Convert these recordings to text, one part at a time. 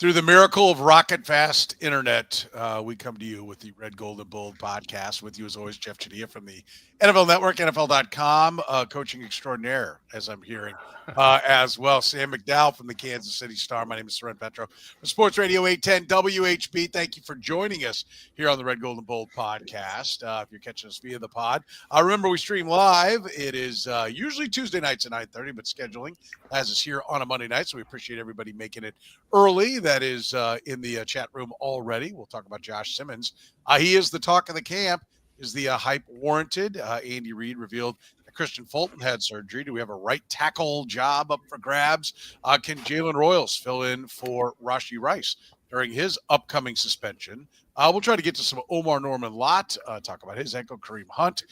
Through the miracle of rocket-fast internet, we come to you with the Red, Gold, and Bold podcast. With you, as always, Jeff Chadiha from the NFL Network, NFL.com, coaching extraordinaire, as I'm hearing, as well. Sam McDowell from the Kansas City Star. My name is Soren Petro from Sports Radio 810 WHB. Thank you for joining us here on the Red, Gold, and Bold podcast. If you're catching us via the pod, remember we stream live. It is usually Tuesday nights at 9:30, but scheduling has us here on a Monday night, so we appreciate everybody making it early. That is in the chat room already. We'll talk about Josh Simmons. He is the talk of the camp. Is the hype warranted? Andy Reid revealed that Kristian Fulton had surgery. Do we have a right tackle job up for grabs? Can Jalen Royals fill in for Rashee Rice during his upcoming suspension? We'll try to get to some Omarr Norman-Lott, talk about his ankle, Kareem Hunt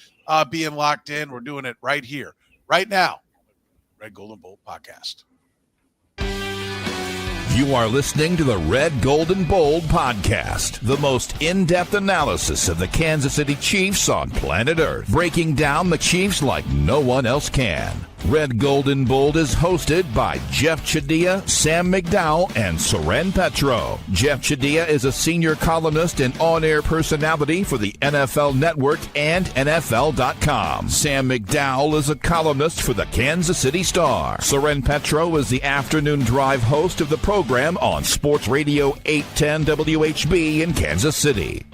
being locked in. We're doing it right here, right now. Red, Gold, and Bold podcast. You are listening to the Red, Gold, and Bold podcast, the most in-depth analysis of the Kansas City Chiefs on planet Earth, breaking down the Chiefs like no one else can. Red, Gold, and Bold is hosted by Jeff Chadiha, Sam McDowell, and Soren Petro. Jeff Chadiha is a senior columnist and on-air personality for the NFL Network and NFL.com. Sam McDowell is a columnist for the Kansas City Star. Soren Petro is the afternoon drive host of the program on Sports Radio 810 WHB in Kansas City.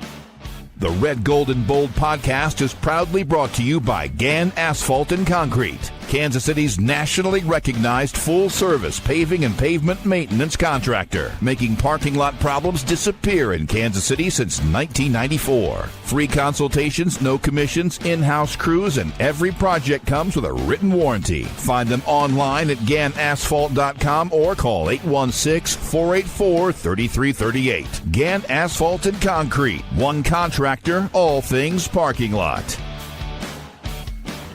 The Red, Gold, and Bold podcast is proudly brought to you by Gann Asphalt and Concrete, Kansas City's nationally recognized full-service paving and pavement maintenance contractor, making parking lot problems disappear in Kansas City since 1994. Free consultations, no commissions, in-house crews, and every project comes with a written warranty. Find them online at GannAsphalt.com or call 816-484-3338. Gann Asphalt and Concrete, one contractor, all things parking lot.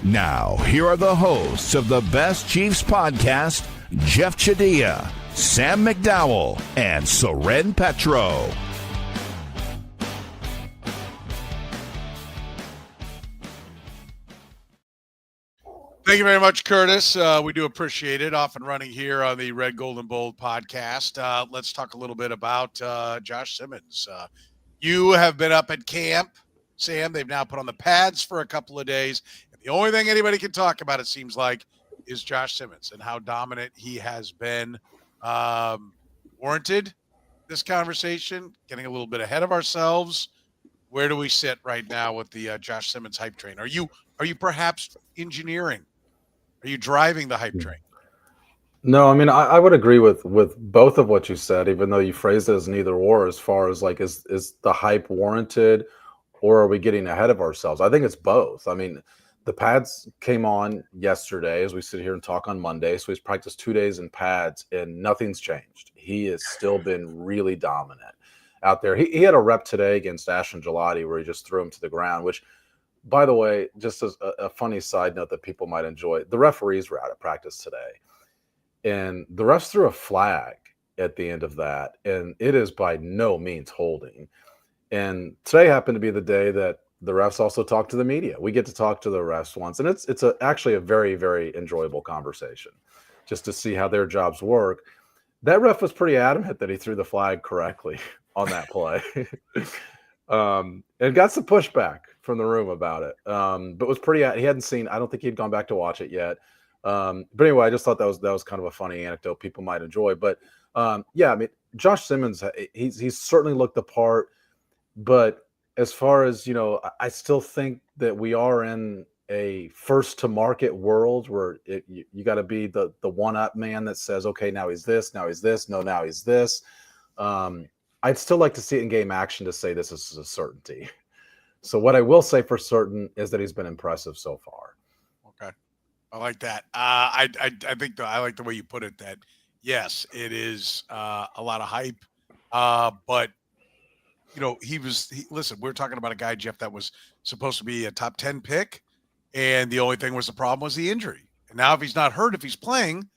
Now, here are the hosts of the Best Chiefs podcast, Jeff Chadiha, Sam McDowell, and Soren Petro. Thank you very much, Curtis. We do appreciate it. Off and running here on the Red, Gold, and Bold podcast. Let's talk a little bit about Josh Simmons. You have been up at camp, Sam. They've now put on the pads for a couple of days. The only thing anybody can talk about, it seems like, is Josh Simmons and how dominant he has been. Warranted this conversation, getting a little bit ahead of ourselves. Where do we sit right now with the Josh Simmons hype train? Are you perhaps engineering? Are you driving the hype train? No, I mean, I would agree with both of what you said, even though you phrased it as neither or, as far as like, is the hype warranted or are we getting ahead of ourselves? I think it's both. I mean, the pads came on yesterday as we sit here and talk on Monday. So he's practiced 2 days in pads and nothing's changed. He has still been really dominant out there. He had a rep today against Ashton Gelati where he just threw him to the ground, which, by the way, just as a funny side note that people might enjoy, the referees were out at practice today. And the refs threw a flag at the end of that. And it is by no means holding. And today happened to be the day that the refs also talk to the media. We get to talk to the refs once, and it's actually a very, very enjoyable conversation just to see how their jobs work. That ref was pretty adamant that he threw the flag correctly on that play. And got some pushback from the room about it. But was pretty, he hadn't seen, I don't think he'd gone back to watch it yet. But anyway, I just thought that was kind of a funny anecdote people might enjoy. But yeah, I mean, Josh Simmons, he's certainly looked the part, but as far as, I still think that we are in a first to market world where you got to be the one-up man that says, okay, now he's this, now he's this, no, now he's this. I'd still like to see it in game action to say this is a certainty. So what I will say for certain is that he's been impressive so far. Okay. I like that. I think I like the way you put it, that yes, it is a lot of hype, but listen, we're talking about a guy, Jeff, that was supposed to be a top 10 pick. And the only thing was the problem was the injury. And now if he's not hurt, if he's playing,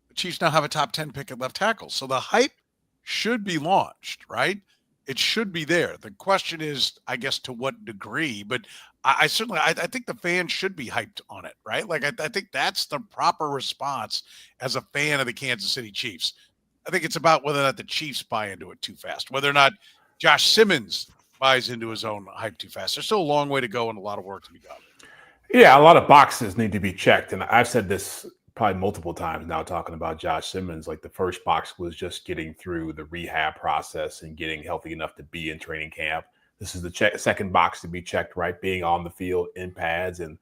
the Chiefs now have a top 10 pick at left tackle. So the hype should be launched, right? It should be there. The question is, I guess, to what degree, but I certainly think the fans should be hyped on it, right? Like, I think that's the proper response as a fan of the Kansas City Chiefs. I think it's about whether or not the Chiefs buy into it too fast, whether or not Josh Simmons buys into his own hype too fast. There's still a long way to go and a lot of work to be done. Yeah, a lot of boxes need to be checked. And I've said this probably multiple times now talking about Josh Simmons. Like the first box was just getting through the rehab process and getting healthy enough to be in training camp. This is the second box to be checked, right? Being on the field in pads and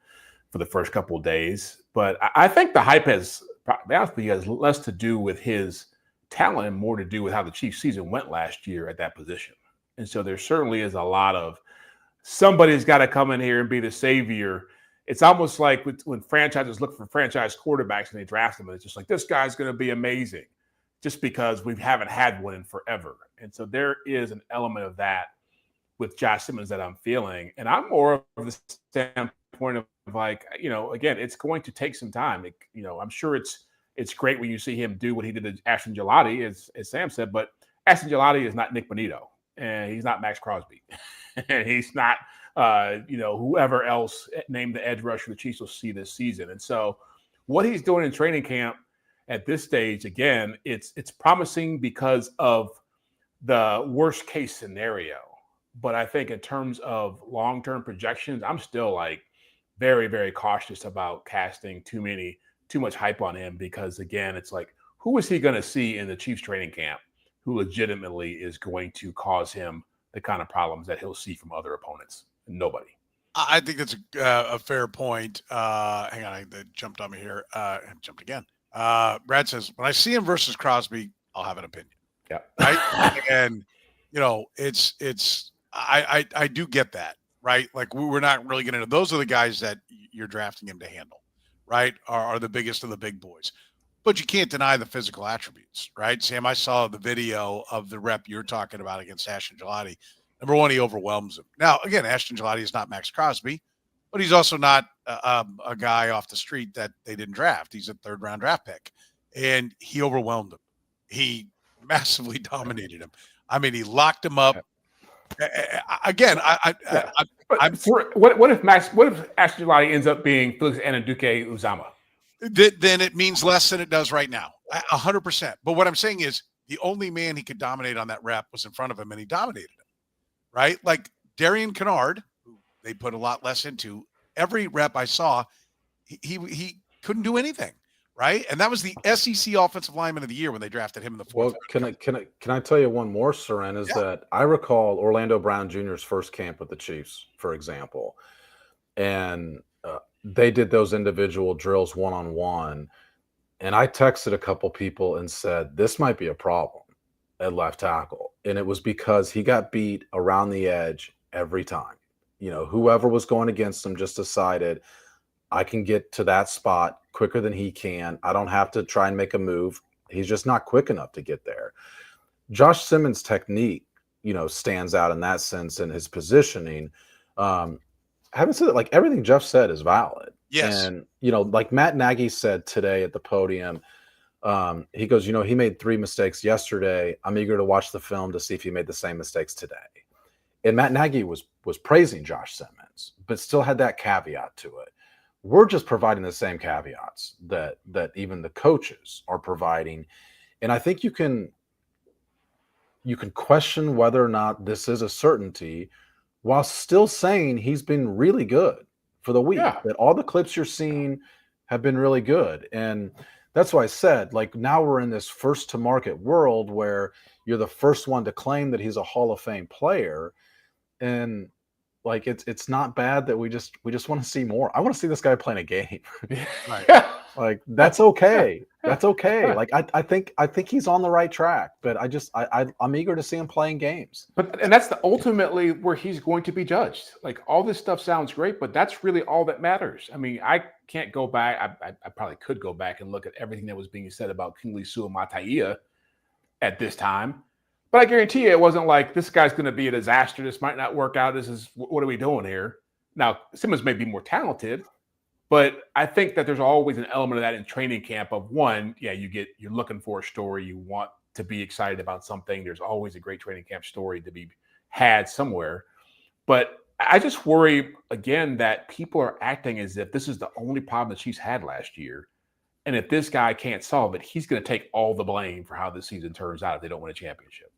for the first couple of days. But I think the hype has, to be honest with you, has less to do with his talent and more to do with how the Chiefs season went last year at that position. And so there certainly is a lot of somebody's got to come in here and be the savior. It's almost like when franchises look for franchise quarterbacks and they draft them, and it's just like, this guy's going to be amazing just because we haven't had one in forever. And so there is an element of that with Josh Simmons that I'm feeling. And I'm more of the standpoint of like, again, it's going to take some time. I'm sure it's great when you see him do what he did to Ashton Gillotte, as Sam said, but Ashton Gillotte is not Nick Bonito, and he's not Max Crosby, and he's not whoever else named the edge rusher the Chiefs will see this season. And so what he's doing in training camp at this stage, again, it's promising because of the worst case scenario. But I think in terms of long-term projections, I'm still like very, very cautious about casting too much hype on him because, again, it's like, who is he going to see in the Chiefs training camp who legitimately is going to cause him the kind of problems that he'll see from other opponents? Nobody. I think that's a fair point. Hang on, they jumped on me here. Jumped again. Brad says, when I see him versus Crosby, I'll have an opinion. Yeah. Right. And I do get that, right? Like we're not really getting into those are the guys that you're drafting him to handle, right? Are the biggest of the big boys. But you can't deny the physical attributes, right? Sam, I saw the video of the rep you're talking about against Ashton Gillotte. Number one, he overwhelms him. Now, again, Ashton Gillotte is not Max Crosby, but he's also not a guy off the street that they didn't draft. He's a third-round draft pick, and he overwhelmed him. He massively dominated him. I mean, he locked him up. Again, what if Ashton Gillotte ends up being Felix Anudike Uzama? Then it means less than it does right now, 100%. But what I'm saying is the only man he could dominate on that rep was in front of him, and he dominated him. Right? Like Darian Kennard, who they put a lot less into, every rep I saw, he couldn't do anything. Right? And that was the SEC Offensive Lineman of the Year when they drafted him in the fourth. Well, can I tell you one more, Soren, is that I recall Orlando Brown Jr.'s first camp with the Chiefs, for example. And they did those individual drills one-on-one. And I texted a couple people and said, this might be a problem at left tackle. And it was because he got beat around the edge every time. Whoever was going against him just decided I can get to that spot quicker than he can. I don't have to try and make a move. He's just not quick enough to get there. Josh Simmons' technique, stands out in that sense in his positioning. Having said that, like everything Jeff said is valid. Yes. And, like Matt Nagy said today at the podium, he goes, he made 3 mistakes yesterday. I'm eager to watch the film to see if he made the same mistakes today. And Matt Nagy was praising Josh Simmons, but still had that caveat to it. We're just providing the same caveats that even the coaches are providing. And I think you can question whether or not this is a certainty while still saying he's been really good for the week, that all the clips you're seeing have been really good. And that's why I said, like, now we're in this first to market world where you're the first one to claim that he's a Hall of Fame player. And like, it's not bad that we just want to see more. I want to see this guy playing a game. Right. Like, that's okay. That's okay. Like, I think he's on the right track, but I'm eager to see him playing games. And that's ultimately where he's going to be judged. Like, all this stuff sounds great, but that's really all that matters. I mean, I can't go back. I probably could go back and look at everything that was being said about Kingsley Suamataia at this time. But I guarantee you it wasn't like, this guy's going to be a disaster. This might not work out. What are we doing here? Now, Simmons may be more talented, but I think that there's always an element of that in training camp of one, you're looking for a story. You want to be excited about something. There's always a great training camp story to be had somewhere. But I just worry, again, that people are acting as if this is the only problem the Chiefs had last year. And if this guy can't solve it, he's going to take all the blame for how this season turns out if they don't win a championship.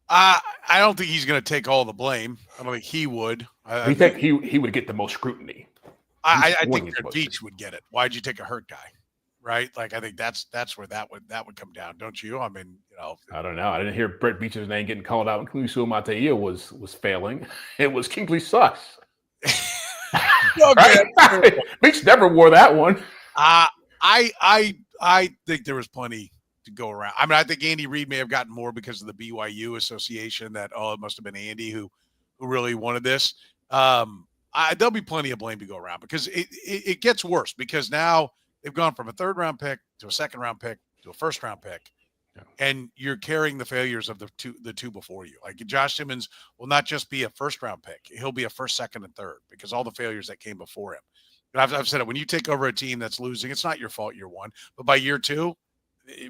I don't think he's going to take all the blame. I don't think he would. He would get the most scrutiny. I think Brett Veach would get it. Why'd you take a hurt guy? Right? Like, I think that's where that would come down, don't you? I mean, I don't know. I didn't hear Brett Veach's name getting called out when Chadiha was failing. It was Kingsley Sucks. Right? Veach never wore that one. I think there was plenty to go around. I mean, I think Andy Reid may have gotten more because of the BYU association that, it must have been Andy who really wanted this. There'll be plenty of blame to go around because it gets worse because now they've gone from a 3rd round pick to a 2nd round pick to a 1st round pick. Yeah. And you're carrying the failures of the two before you. Like Josh Simmons will not just be a 1st round pick. He'll be a 1st, 2nd, and 3rd because all the failures that came before him. And I've said it, when you take over a team that's losing, it's not your fault year 1, but by year 2,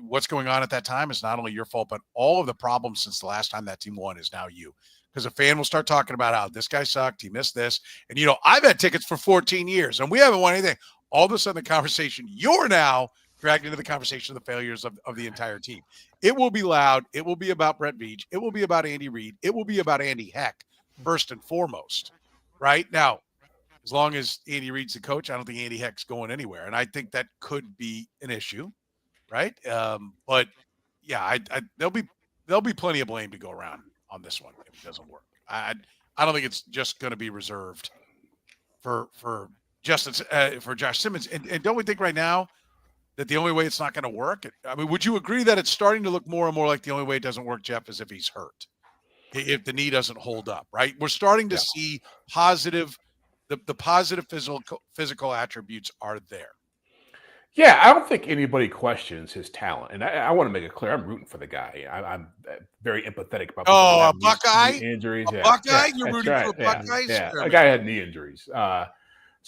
what's going on at that time is not only your fault, but all of the problems since the last time that team won is now you. Because a fan will start talking about how this guy sucked, he missed this. And, I've had tickets for 14 years and we haven't won anything. All of a sudden, the conversation, you're now dragged into the conversation of the failures of the entire team. It will be loud. It will be about Brett Veach. It will be about Andy Reid. It will be about Andy Heck, first and foremost. Right? Now, as long as Andy Reid's the coach, I don't think Andy Heck's going anywhere. And I think that could be an issue. Right? But, yeah, there'll be plenty of blame to go around on this one if it doesn't work. I don't think it's just going to be reserved for Josh Simmons. And don't we think right now that the only way it's not going to work? I mean, would you agree that it's starting to look more and more like the only way it doesn't work, Jeff, is if he's hurt, if the knee doesn't hold up, right? We're starting to see the positive physical attributes are there. Yeah, I don't think anybody questions his talent. And I want to make it clear, I'm rooting for the guy. I'm very empathetic about a Buckeye? Knee injuries. Buckeye? You're rooting for a Buckeye? Yeah, a guy had knee injuries. But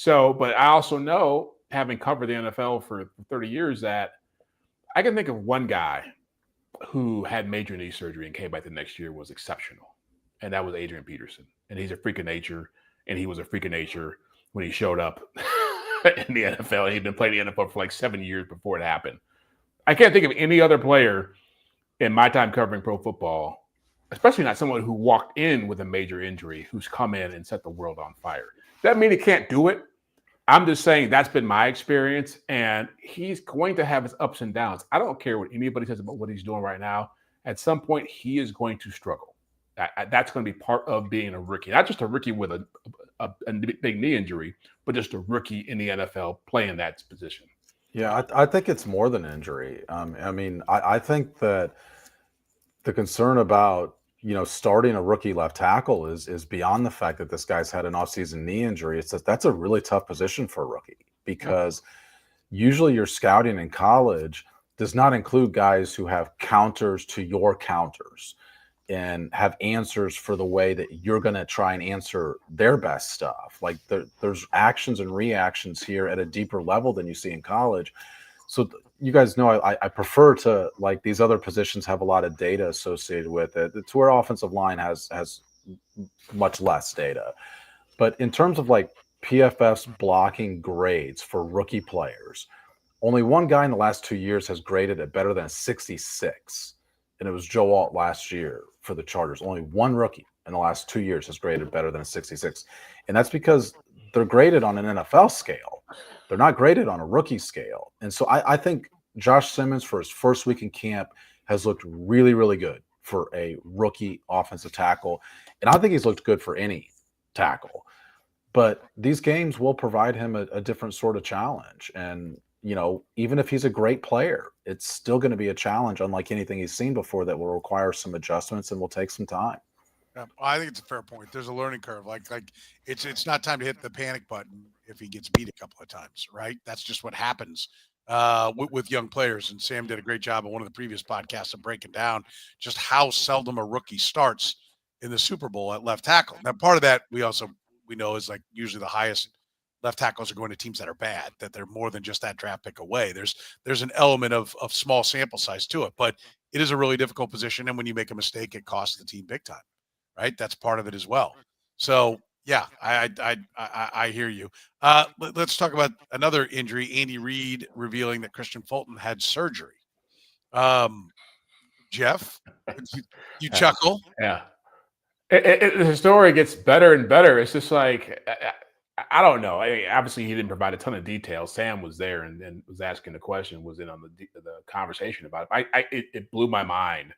I also know, having covered the NFL for 30 years, that I can think of one guy who had major knee surgery and came back the next year was exceptional. And that was Adrian Peterson. And he's a freak of nature. And he was a freak of nature when he showed up in the NFL. He'd been playing the NFL for like 7 years before it happened. I can't think of any other player in my time covering pro football, especially not someone who walked in with a major injury, who's come in and set the world on fire. That mean he can't do it. I'm just saying that's been my experience, and he's going to have his ups and downs. I don't care what anybody says about what he's doing right now. At some point, he is going to struggle. That's going to be part of being a rookie, not just a rookie with a big knee injury, but just a rookie in the NFL playing that position. Yeah, I think it's more than injury. I think that the concern about starting a rookie left tackle is beyond the fact that this guy's had an offseason knee injury. It's that's a really tough position for a rookie because usually your scouting in college does not include guys who have counters to your counters and have answers for the way that you're going to try and answer their best stuff. Like there's actions and reactions here at a deeper level than you see in college. So you guys know I prefer to, like, these other positions have a lot of data associated with it. It's where offensive line has much less data. But in terms of like PFF's blocking grades for rookie players, only one guy in the last 2 years has graded it better than a 66. And it was Joe Alt last year for the Chargers. Only one rookie in the last 2 years has graded better than a 66. And that's because they're graded on an NFL scale. They're not graded on a rookie scale. And so I think Josh Simmons, for his first week in camp, has looked really, really good for a rookie offensive tackle. And I think he's looked good for any tackle. But these games will provide him a different sort of challenge. And even if he's a great player, it's still going to be a challenge unlike anything he's seen before that will require some adjustments and will take some time. Yeah, I think it's a fair point. There's a learning curve. Like it's not time to hit the panic button if he gets beat a couple of times, right? That's just what happens with young players. And Sam did a great job on one of the previous podcasts of breaking down just how seldom a rookie starts in the Super Bowl at left tackle. Now, part of that we know is like usually the highest left tackles are going to teams that are bad, that they're more than just that draft pick away. There's an element of small sample size to it, but it is a really difficult position. And when you make a mistake, it costs the team big time, right? That's part of it as well. So Yeah, I hear you. Let's talk about another injury. Andy Reid revealing that Kristian Fulton had surgery. Jeff, you chuckle. Yeah. The story gets better and better. It's just like, I don't know. I mean, obviously, he didn't provide a ton of details. Sam was there and was asking the question, was in on the conversation about it. It blew my mind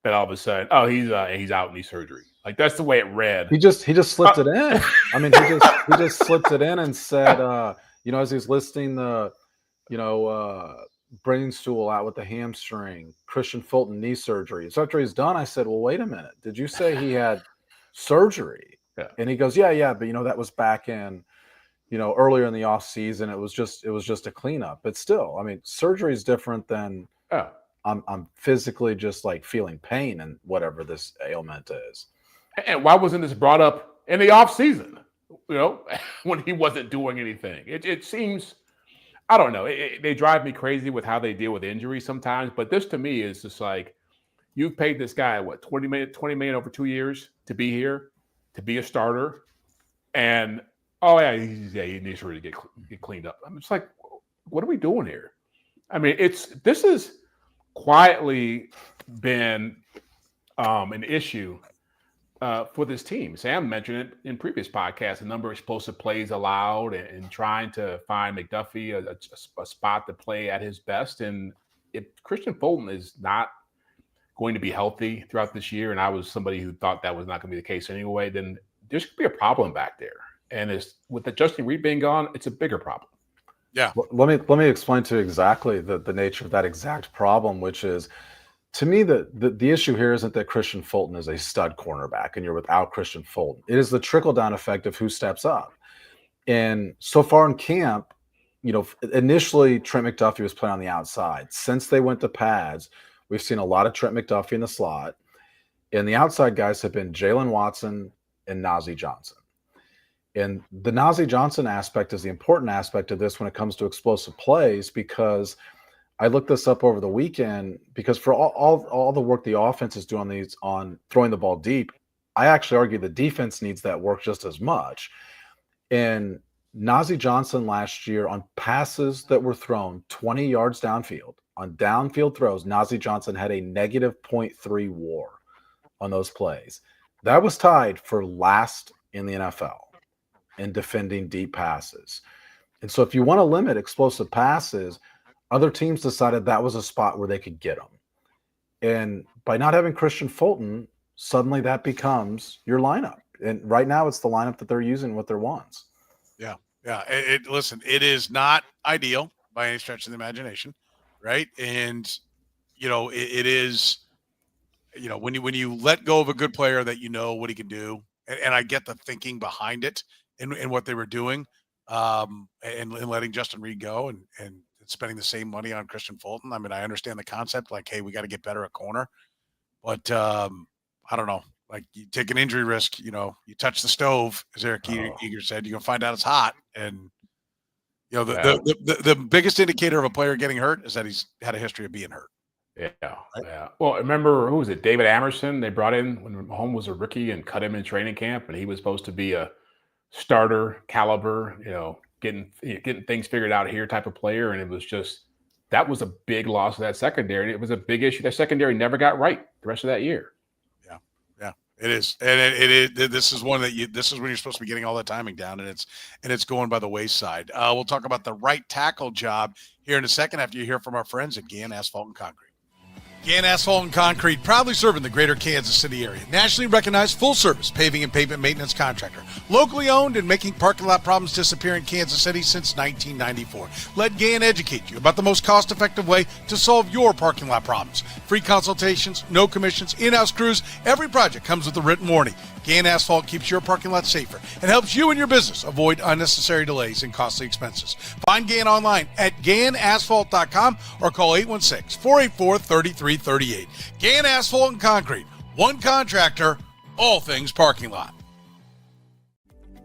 that all of a sudden, oh, he's out in knee surgery. Like, that's the way it read. He just slipped it in. I mean, he just slipped it in and said, as he's listing the, brain stool out with the hamstring, Kristian Fulton knee surgery. So after he's done, I said, well, wait a minute. Did you say he had surgery? Yeah. And he goes, yeah, but that was back in, earlier in the off season. It was just a cleanup. But still, I mean, surgery is different than I'm physically just like feeling pain and whatever this ailment is. And why wasn't this brought up in the off season? When he wasn't doing anything. It seems, I don't know. They drive me crazy with how they deal with injuries sometimes. But this to me is just like, you've paid this guy what, $20 million over 2 years to be here, to be a starter, and he needs to really get cleaned up. I'm just like, what are we doing here? I mean, this has quietly been an issue for this team. Sam mentioned it in previous podcasts, a number of explosive plays allowed and trying to find McDuffie a spot to play at his best. And if Kristian Fulton is not going to be healthy throughout this year, and I was somebody who thought that was not going to be the case anyway, then there's going to be a problem back there. And with the Justin Reid being gone, it's a bigger problem. Yeah. Well, let me explain to you exactly the nature of that exact problem, which is, to me, the issue here isn't that Kristian Fulton is a stud cornerback and you're without Kristian Fulton. It is the trickle-down effect of who steps up. And so far in camp, initially Trent McDuffie was playing on the outside. Since they went to pads, we've seen a lot of Trent McDuffie in the slot. And the outside guys have been Jalen Watson and Najee Johnson. And the Najee Johnson aspect is the important aspect of this when it comes to explosive plays, because I looked this up over the weekend, because for all the work the offense is doing on throwing the ball deep, I actually argue the defense needs that work just as much. And Najee Johnson last year, on passes that were thrown 20 yards downfield, on downfield throws, Najee Johnson had a negative 0.3 WAR on those plays. That was tied for last in the NFL in defending deep passes. And so if you want to limit explosive passes, other teams decided that was a spot where they could get them. And by not having Kristian Fulton, suddenly that becomes your lineup. And right now it's the lineup that they're using with their ones. Yeah. Yeah. Listen, it is not ideal by any stretch of the imagination. Right. And, it is, when you let go of a good player that what he can do, and I get the thinking behind it and what they were doing, and letting Justin Reid go and spending the same money on Kristian Fulton. I mean, I understand the concept, like, hey, we got to get better at corner, but I don't know. Like, you take an injury risk, you touch the stove, as Eric Eager said, you're gonna find out it's hot. And the biggest indicator of a player getting hurt is that he's had a history of being hurt. Yeah, right? Yeah. Well, remember, who was it? David Amerson. They brought in when Mahomes was a rookie and cut him in training camp, and he was supposed to be a starter caliber, getting things figured out here type of player. And it was just, that was a big loss of that secondary. And it was a big issue. That secondary never got right the rest of that year. Yeah. Yeah, it is. And this is one this is when you're supposed to be getting all that timing down, and it's going by the wayside. We'll talk about the right tackle job here in a second after you hear from our friends at Gann Asphalt and Concrete. Gann Asphalt and Concrete, proudly serving the greater Kansas City area. Nationally recognized full-service paving and pavement maintenance contractor. Locally owned and making parking lot problems disappear in Kansas City since 1994. Let Gann educate you about the most cost-effective way to solve your parking lot problems. Free consultations, no commissions, in-house crews. Every project comes with a written warning. Gann Asphalt keeps your parking lot safer and helps you and your business avoid unnecessary delays and costly expenses. Find Gann online at GannAsphalt.com or call 816-484-3338. Gann Asphalt and Concrete. One contractor, all things parking lot.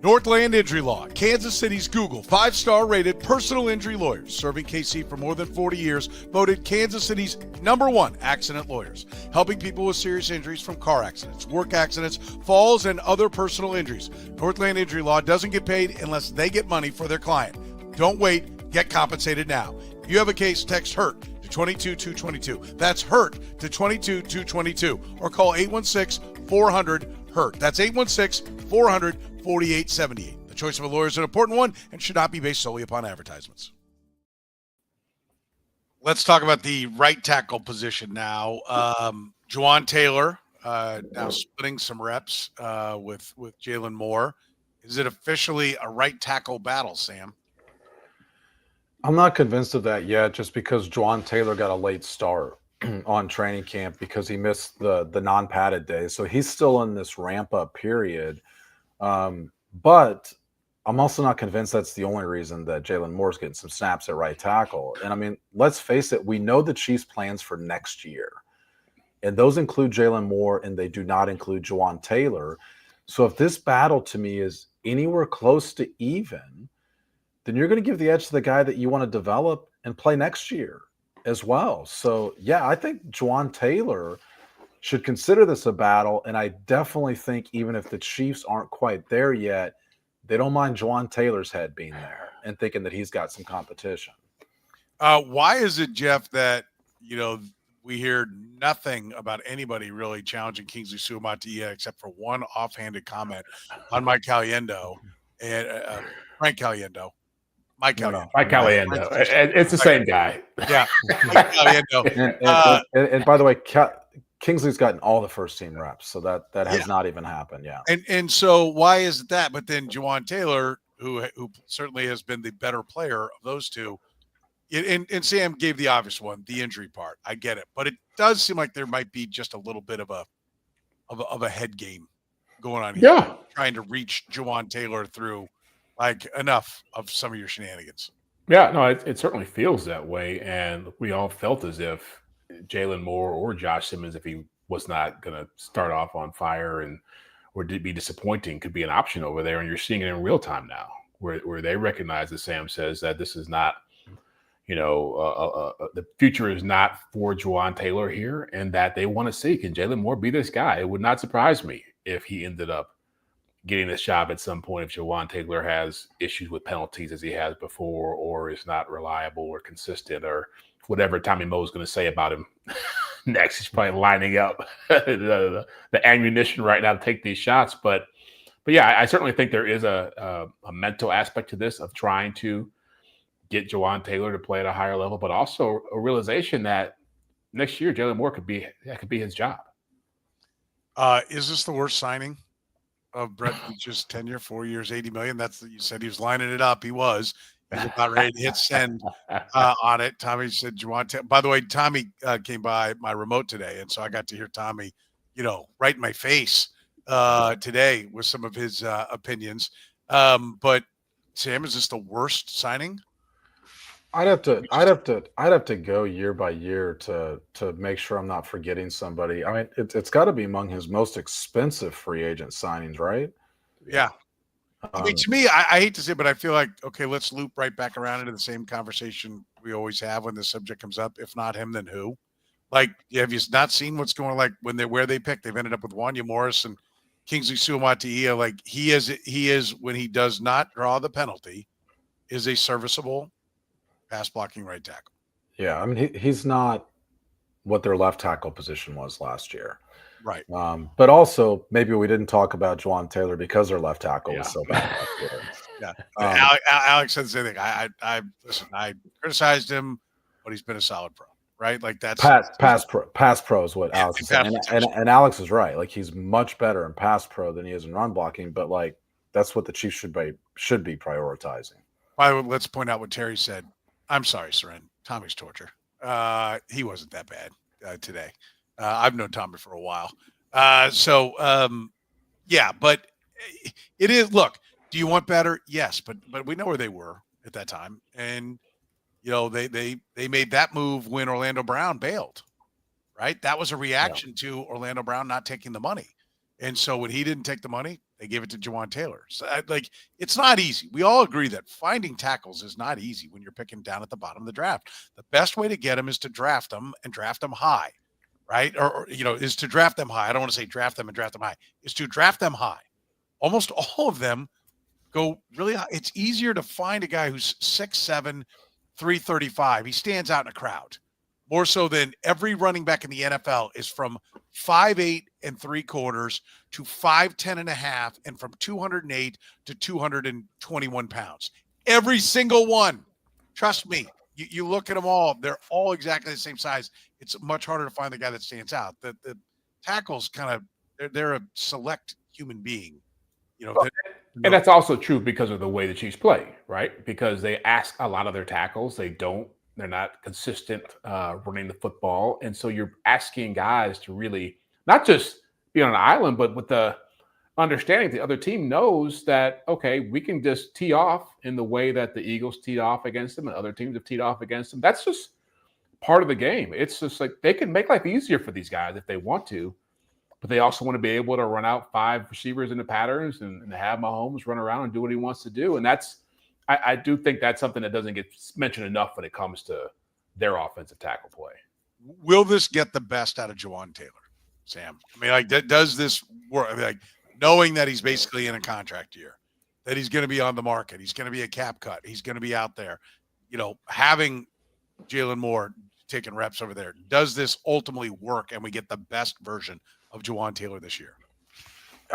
Northland Injury Law, Kansas City's Google 5-star rated personal injury lawyers, serving KC for more than 40 years, voted Kansas City's #1 accident lawyers, helping people with serious injuries from car accidents, work accidents, falls, and other personal injuries. Northland Injury Law doesn't get paid unless they get money for their client. Don't wait, get compensated now. If you have a case, text HURT to 22222. That's HURT to 22222, or call 816-400-HURT. That's 816-400-4878. The choice of a lawyer is an important one and should not be based solely upon advertisements. Let's talk about the right tackle position now. Juwan Taylor now splitting some reps with Jalen Moore. Is it officially a right tackle battle, Sam? I'm not convinced of that yet, just because Juwan Taylor got a late start on training camp because he missed the non-padded days. So he's still in this ramp-up period. But I'm also not convinced that's the only reason that Jalen Moore's getting some snaps at right tackle. And I mean, let's face it, we know the Chiefs' plans for next year. And those include Jalen Moore, and they do not include Juwan Taylor. So if this battle to me is anywhere close to even, then you're going to give the edge to the guy that you want to develop and play next year as well. So, yeah, I think Juwan Taylor should consider this a battle, and I definitely think even if the Chiefs aren't quite there yet, they don't mind Juwan Taylor's head being there and thinking that he's got some competition. Why is it, Jeff, that, we hear nothing about anybody really challenging Kingsley Suamataia except for one offhanded comment on Mike Caliendo and Frank Caliendo. Mike Caliendo. Mike Caliendo. It's the same guy. Yeah. Mike Caliendo. And by the way, Kingsley's gotten all the first team reps, so that has not even happened. Yeah. And so why is that? But then Juwan Taylor, who certainly has been the better player of those two, and Sam gave the obvious one, the injury part. I get it, but it does seem like there might be just a little bit of a head game going on here. Yeah, trying to reach Juwan Taylor through like enough of some of your shenanigans. Yeah, no, it certainly feels that way, and we all felt as if Jalen Moore or Josh Simmons, if he was not going to start off on fire or did be disappointing, could be an option over there. And you're seeing it in real time now, where they recognize, as Sam says, that this is not, the future is not for Juwan Taylor here, and that they want to see, can Jalen Moore be this guy? It would not surprise me if he ended up getting this job at some point if Juwan Taylor has issues with penalties as he has before, or is not reliable or consistent, or whatever Tommy Moe's going to say about him next. He's probably lining up the ammunition right now to take these shots. But yeah, I certainly think there is a mental aspect to this of trying to get Juwan Taylor to play at a higher level, but also a realization that next year Jalen Moore could be his job. Is this the worst signing of Brett Veach's tenure? 4 years, $80 million. You said he was lining it up. He was. He's about ready to hit send on it. Tommy said, Juwan Taylor. By the way, Tommy came by my remote today, and so I got to hear Tommy, right in my face today with some of his opinions. But Sam, is this the worst signing? I'd have to go year by year to make sure I'm not forgetting somebody. I mean, it's got to be among his most expensive free agent signings, right? Yeah. I mean, to me, I hate to say it, but I feel like, okay, let's loop right back around into the same conversation we always have when this subject comes up. If not him, then who? Like, have you not seen what's going on? Like where they picked? They've ended up with Wanya Morris and Kingsley Suamataia. Like he is when he does not draw the penalty, is a serviceable pass blocking right tackle. Yeah, I mean he's not what their left tackle position was last year. Right. But also maybe we didn't talk about Juwan Taylor because their left tackle was so bad last year. Yeah. Alex said the same thing. I criticized him, but he's been a solid pro, right? Like that's pass pro is what Alex is saying. And Alex is right. Like he's much better in pass pro than he is in run blocking, but like that's what the Chiefs should be prioritizing. By the way, let's point out what Terry said. I'm sorry, Soren. Tommy's torture. He wasn't that bad today. I've known Tommy for a while. Yeah, but it is, look, do you want better? Yes, but we know where they were at that time. And, they made that move when Orlando Brown bailed, right? That was a reaction to Orlando Brown not taking the money. And so when he didn't take the money, they gave it to Jawaan Taylor. So it's not easy. We all agree that finding tackles is not easy when you're picking down at the bottom of the draft. The best way to get them is to draft them and draft them high, right? Or is to draft them high. I don't want to say draft them and draft them high. Is to draft them high. Almost all of them go really high. It's easier to find a guy who's 6'7", 335. He stands out in a crowd. More so than every running back in the NFL is from 5'8" and 3/4 to 5'10" and a half, and from 208 to 221 pounds. Every single one. Trust me. You look at them all, they're all exactly the same size. It's much harder to find the guy that stands out. The tackles they're a select human being. And that's also true because of the way the Chiefs play, right? Because they ask a lot of their tackles. They're not consistent running the football. And so you're asking guys to really not just be on an island, but with the understanding the other team knows that, okay, we can just tee off in the way that the Eagles teed off against them and other teams have teed off against them. That's just part of the game. It's just like they can make life easier for these guys if they want to, but they also want to be able to run out 5 receivers in the patterns and have Mahomes run around and do what he wants to do. And I do think that's something that doesn't get mentioned enough when it comes to their offensive tackle play. Will this get the best out of Jawaan Taylor, Sam? I mean, does this work? I mean, knowing that he's basically in a contract year, that he's going to be on the market, he's going to be a cap cut, he's going to be out there, having Jalen Moore taking reps over there, does this ultimately work and we get the best version of Jawaan Taylor this year?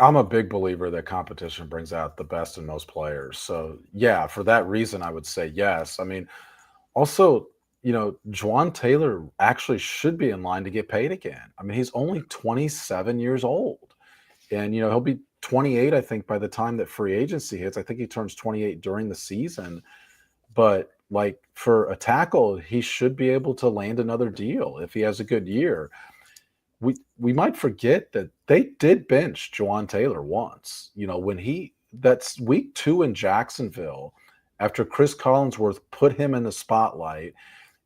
I'm a big believer that competition brings out the best in most players. So, yeah, for that reason, I would say yes. I mean, also, Jawaan Taylor actually should be in line to get paid again. I mean, he's only 27 years old. And, he'll be 28, I think, by the time that free agency hits. I think he turns 28 during the season. But, for a tackle, he should be able to land another deal if he has a good year. We might forget that they did bench Jawaan Taylor once, that's week 2 in Jacksonville after Chris Collinsworth put him in the spotlight.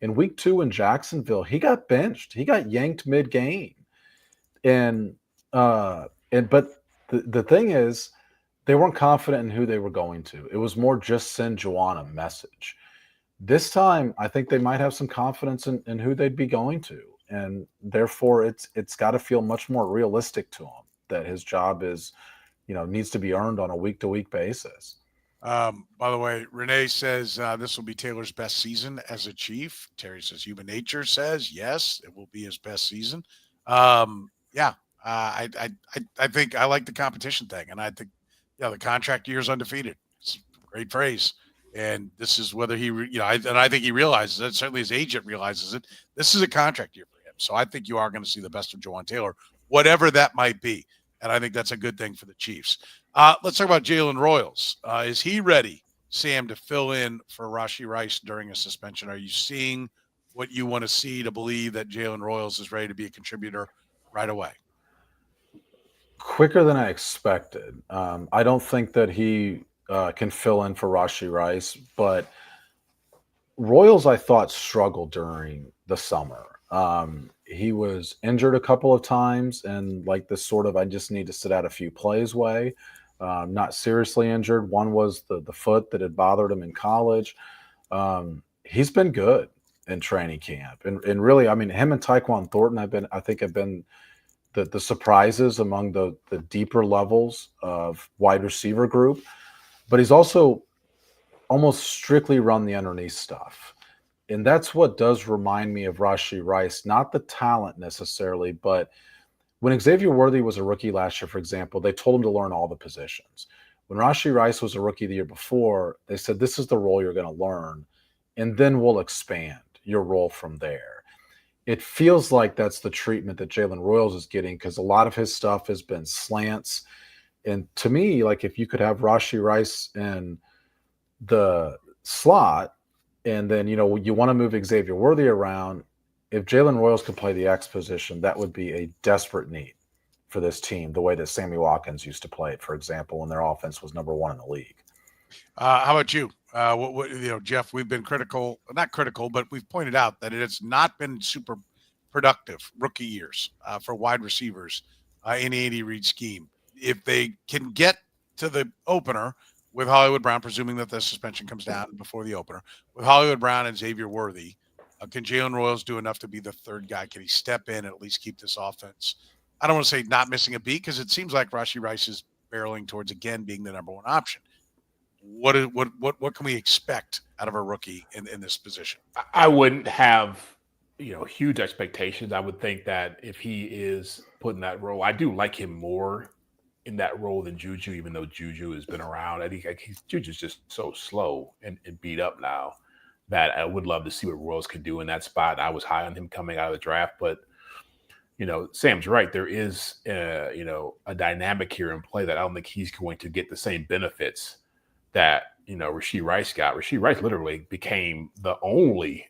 In week 2 in Jacksonville, he got benched. He got yanked mid-game. But the thing is, they weren't confident in who they were going to. It was more just send Jawaan a message. This time, I think they might have some confidence in who they'd be going to. And therefore, it's got to feel much more realistic to him that his job is, needs to be earned on a week-to-week basis. By the way, Renee says this will be Taylor's best season as a Chief. Terry says human nature says yes, it will be his best season. I think I like the competition thing, and I think the contract year is undefeated. It's a great phrase. And this is whether he, I think he realizes it. Certainly his agent realizes it. This is a contract year for him. So I think you are going to see the best of Jawaan Taylor, whatever that might be. And I think that's a good thing for the Chiefs. Let's talk about Jalen Royals. Is he ready, Sam, to fill in for Rashee Rice during a suspension? Are you seeing what you want to see to believe that Jalen Royals is ready to be a contributor right away? Quicker than I expected. I don't think that he can fill in for Rashee Rice, but Royals, I thought, struggled during the summer. He was injured a couple of times, and this sort of I just need to sit out a few plays way. Not seriously injured. One was the foot that had bothered him in college. He's been good in training camp, and really, I mean, him and Tyquan Thornton have been the surprises among the deeper levels of wide receiver group. But he's also almost strictly run the underneath stuff. And that's what does remind me of Rashee Rice, not the talent necessarily, but when Xavier Worthy was a rookie last year, for example, they told him to learn all the positions. When Rashee Rice was a rookie the year before, they said, this is the role you're going to learn, and then we'll expand your role from there. It feels like that's the treatment that Jalen Royals is getting because a lot of his stuff has been slants. And to me, if you could have Rashee Rice in the slot and then, you want to move Xavier Worthy around, if Jalen Royals could play the X position, that would be a desperate need for this team, the way that Sammy Watkins used to play it, for example, when their offense was number 1 in the league. How about you? Jeff, we've been not critical, but we've pointed out that it has not been super productive rookie years for wide receivers in Andy Reid's scheme. If they can get to the opener with Hollywood Brown, presuming that the suspension comes down before the opener, with Hollywood Brown and Xavier Worthy, can Jalen Royals do enough to be the third guy? Can he step in and at least keep this offense? I don't want to say not missing a beat because it seems like Rashee Rice is barreling towards again being the number one option. What can we expect out of a rookie in this position? I wouldn't have huge expectations. I would think that if he is put in that role, I do like him more in that role than Juju, even though Juju has been around. I think Juju's just so slow and beat up now that I would love to see what Royals can do in that spot. I was high on him coming out of the draft, but Sam's right. There is a dynamic here in play that I don't think he's going to get the same benefits that Rashee Rice got. Rashee Rice literally became the only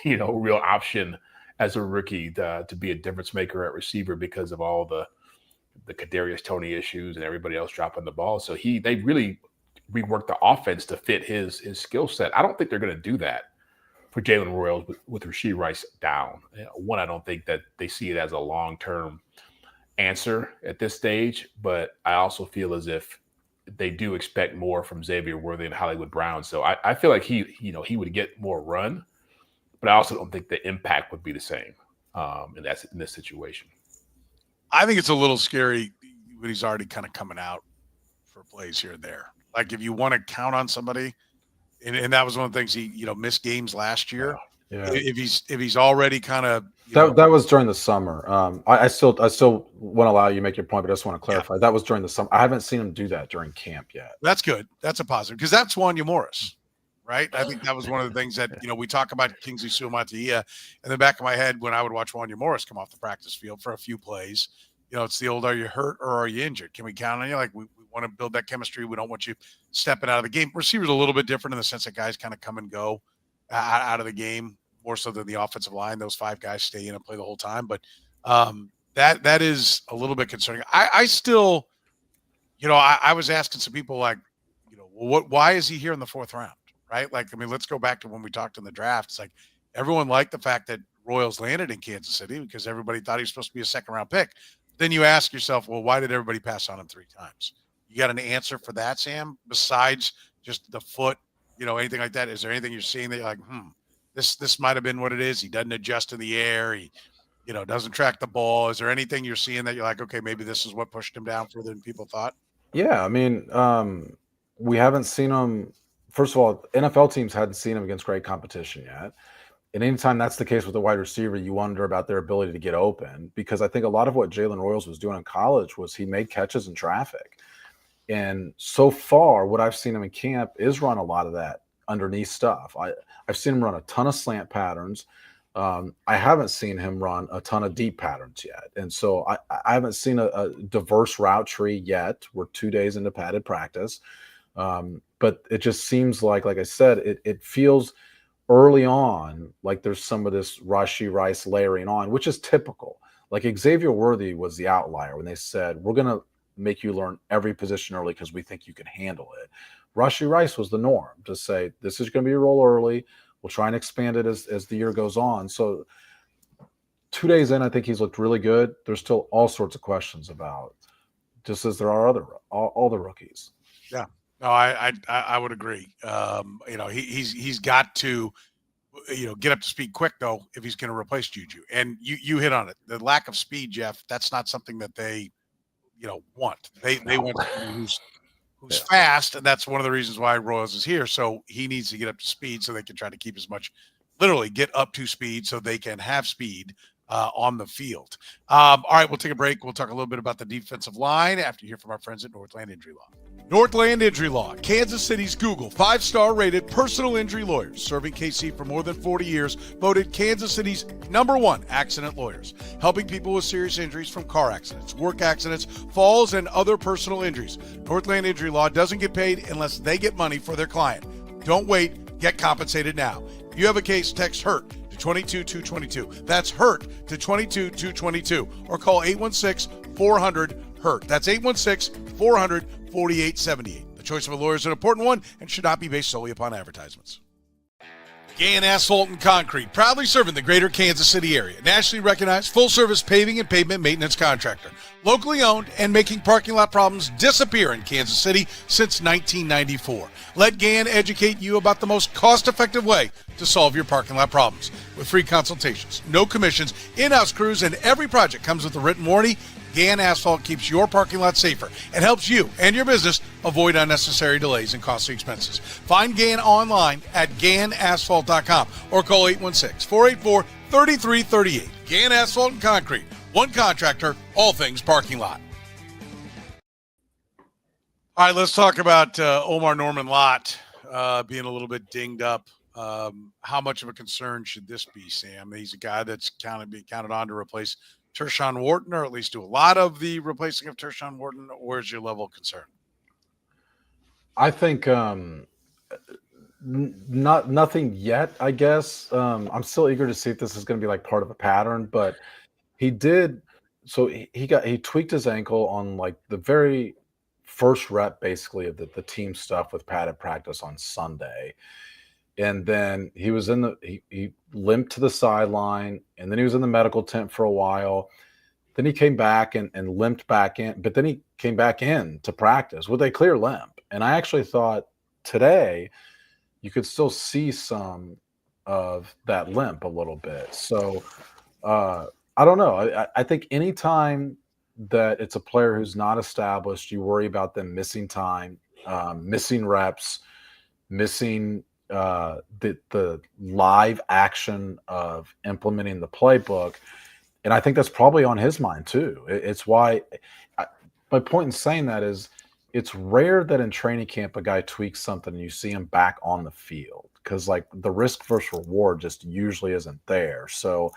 real option as a rookie to be a difference maker at receiver because of all the Kadarius Toney issues and everybody else dropping the ball. So they really reworked the offense to fit his skill set. I don't think they're going to do that for Jalen Royals with Rashee Rice down. One, I don't think that they see it as a long-term answer at this stage, but I also feel as if they do expect more from Xavier Worthy and Hollywood Brown. So I feel like he would get more run, but I also don't think the impact would be the same in this situation. I think it's a little scary when he's already kind of coming out for plays here and there. Like if you want to count on somebody, and that was one of the things he missed games last year. Yeah. If he's already kind of that was during the summer. I still want to allow you to make your point, but I just want to clarify that was during the summer. I haven't seen him do that during camp yet. That's good. That's a positive because that's Wanya Morris, right? I think that was one of the things that we talk about Kingsley Suamataia in the back of my head when I would watch Wanya Morris come off the practice field for a few plays. It's the old, are you hurt or are you injured? Can we count on you? Like we want to build that chemistry. We don't want you stepping out of the game. Receivers a little bit different in the sense that guys kind of come and go out of the game more so than the offensive line. Those five guys stay in and play the whole time. But that is a little bit concerning. I still, I was asking some people like, why is he here in the fourth round? Right? Like, I mean, let's go back to when we talked in the draft. It's like everyone liked the fact that Royals landed in Kansas City because everybody thought he was supposed to be a second round pick. Then you ask yourself, well, why did everybody pass on him 3 times? You got an answer for that, Sam, besides just the foot, anything like that? Is there anything you're seeing that you're like, this might have been what it is? He doesn't adjust in the air. He, doesn't track the ball. Is there anything you're seeing that you're like, okay, maybe this is what pushed him down further than people thought? Yeah, I mean, we haven't seen him. First of all, NFL teams hadn't seen him against great competition yet. And anytime that's the case with a wide receiver, you wonder about their ability to get open because I think a lot of what Jalen Royals was doing in college was he made catches in traffic. And so far, what I've seen him in camp is run a lot of that underneath stuff. I've seen him run a ton of slant patterns. I haven't seen him run a ton of deep patterns yet. And so I haven't seen a diverse route tree yet. We're 2 days into padded practice. But it just seems like I said, it feels early on like there's some of this Rashee Rice layering on, which is typical. Like Xavier Worthy was the outlier when they said, we're going to make you learn every position early because we think you can handle it. Rashee Rice was the norm to say, this is going to be a role early. We'll try and expand it as the year goes on. So 2 days in, I think he's looked really good. There's still all sorts of questions about, just as there are all the rookies. Yeah. No, I would agree. He's got to, get up to speed quick though if he's going to replace Juju. And you hit on it. The lack of speed, Jeff. That's not something that they, want. They want somebody who's fast, and that's one of the reasons why Royals is here. So he needs to get up to speed so they can try to keep as much, literally get up to speed so they can have speed on the field. All right, we'll take a break. We'll talk a little bit about the defensive line after you hear from our friends at Northland Injury Law. Northland Injury Law, Kansas City's Google 5-star rated personal injury lawyers, serving KC for more than 40 years, voted Kansas City's #1 accident lawyers, helping people with serious injuries from car accidents, work accidents, falls, and other personal injuries. Northland Injury Law doesn't get paid unless they get money for their client. Don't wait, get compensated now. If you have a case, text HURT to 22222. That's HURT to 22222, or call 816-400-HURT. That's 816-400-4878. The choice of a lawyer is an important one and should not be based solely upon advertisements. Gann Asphalt and Concrete, proudly serving the greater Kansas City area. Nationally recognized full-service paving and pavement maintenance contractor. Locally owned and making parking lot problems disappear in Kansas City since 1994. Let GAN educate you about the most cost-effective way to solve your parking lot problems. With free consultations, no commissions, in-house crews, and every project comes with a written warranty, GAN Asphalt keeps your parking lot safer and helps you and your business avoid unnecessary delays and costly expenses. Find GAN online at GANasphalt.com or call 816-484-3338. GAN Asphalt and Concrete. One contractor, all things parking lot. All right, let's talk about Omarr Norman-Lott being a little bit dinged up. How much of a concern should this be, Sam? He's a guy that's being counted on to replace Tershawn Wharton, or at least do a lot of the replacing of Tershawn Wharton. Where's your level of concern? I think nothing yet, I guess. I'm still eager to see if this is going to be like part of a pattern, but he did. So he tweaked his ankle on like the very first rep, basically, of the team stuff with padded practice on Sunday. And then he was he limped to the sideline, and then he was in the medical tent for a while. Then he came back and limped back in, but then he came back in to practice with a clear limp. And I actually thought today you could still see some of that limp a little bit. So I don't know. I think anytime that it's a player who's not established, you worry about them missing time, missing reps, missing the live action of implementing the playbook. And I think that's probably on his mind too. It's why my point in saying that is it's rare that in training camp a guy tweaks something and you see him back on the field, because like the risk versus reward just usually isn't there. So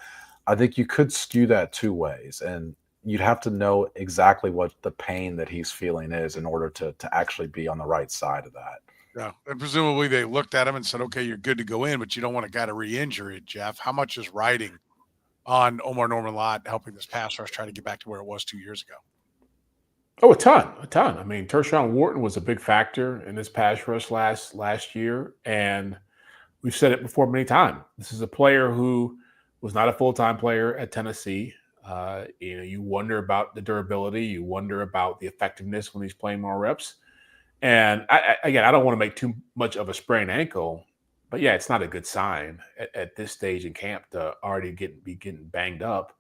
I think you could skew that two ways, and you'd have to know exactly what the pain that he's feeling is in order to actually be on the right side of that. Yeah, and presumably they looked at him and said, okay, you're good to go in, but you don't want a guy to re-injure it, Jeff. How much is riding on Omarr Norman-Lott helping this pass rush try to get back to where it was 2 years ago? Oh, a ton. I mean, Tershawn Wharton was a big factor in this pass rush last year, and we've said it before many times. This is a player who was not a full-time player at Tennessee. You wonder about the durability. You wonder about the effectiveness when he's playing more reps. And I don't want to make too much of a sprained ankle, but yeah, it's not a good sign at this stage in camp to already be getting banged up,